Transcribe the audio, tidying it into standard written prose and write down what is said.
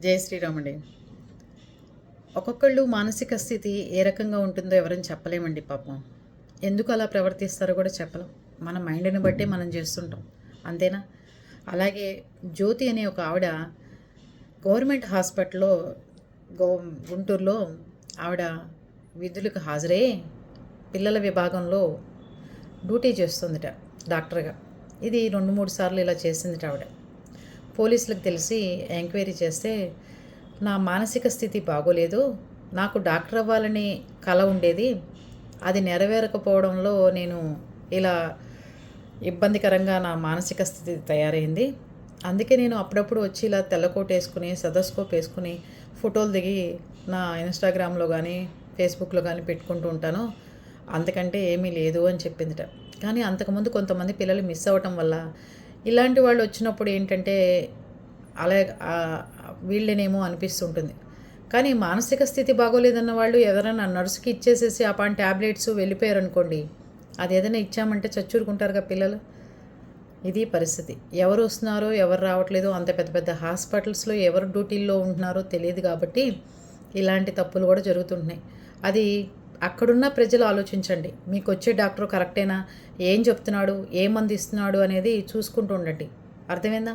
జై శ్రీరామండి. ఒక్కొక్కళ్ళు మానసిక స్థితి ఏ రకంగా ఉంటుందో ఎవరైనా చెప్పలేమండి పాపం. ఎందుకు అలా ప్రవర్తిస్తారో కూడా చెప్పలేం. మన మైండ్‌ని బట్టే మనం చేస్తుంటాం. అంతేనా? అలాగే జ్యోతి అనే ఒక ఆవిడ గవర్నమెంట్ హాస్పిటల్‌లో గో గుంటూరులో ఆవిడ విధులకు హాజరై పిల్లల విభాగంలో డ్యూటీ చేస్తుందట డాక్టర్‌గా. ఇది 2, 3 సార్లు ఇలా చేసిందట ఆవిడ. పోలీసులకు తెలిసి ఎంక్వైరీ చేస్తే నా మానసిక స్థితి బాగోలేదు, నాకు డాక్టర్ అవ్వాలని కల ఉండేది, అది నెరవేరకపోవడంలో నేను ఇలా ఇబ్బందికరంగా నా మానసిక స్థితి తయారైంది. అందుకే నేను అప్పుడప్పుడు వచ్చి ఇలా తెల్లకోట్ వేసుకుని సదస్కోప్ వేసుకుని ఫోటోలు దిగి నా ఇన్స్టాగ్రామ్లో కానీ ఫేస్బుక్లో కానీ పెట్టుకుంటూ ఉంటాను, అంతకంటే ఏమీ లేదు అని చెప్పిందిట. కానీ అంతకుముందు కొంతమంది పిల్లలు మిస్ అవ్వటం వల్ల ఇలాంటి వాళ్ళు వచ్చినప్పుడు ఏంటంటే అలా వీళ్ళనేమో అనిపిస్తుంటుంది. కానీ మానసిక స్థితి బాగోలేదన్న వాళ్ళు ఎవరైనా నర్సుకి ఇచ్చేసేసి ఆ పాన్ ట్యాబ్లెట్స్ వెళ్ళిపోయారనుకోండి, అది ఏదైనా ఇచ్చామంటే చచ్చూరుకుంటారుగా పిల్లలు. ఇది పరిస్థితి. ఎవరు వస్తున్నారో ఎవరు రావట్లేదో, అంత పెద్ద పెద్ద హాస్పిటల్స్లో ఎవరు డ్యూటీల్లో ఉంటున్నారో తెలియదు కాబట్టి ఇలాంటి తప్పులు కూడా జరుగుతుంటున్నాయి. అది అక్కడున్న ప్రజలు ఆలోచించండి. మీకు వచ్చే డాక్టర్ కరెక్టేనా, ఏం చెప్తున్నాడు, ఏ మందు ఇస్తున్నాడు అనేది చూసుకుంటూ ఉండండి. అర్థమైందా?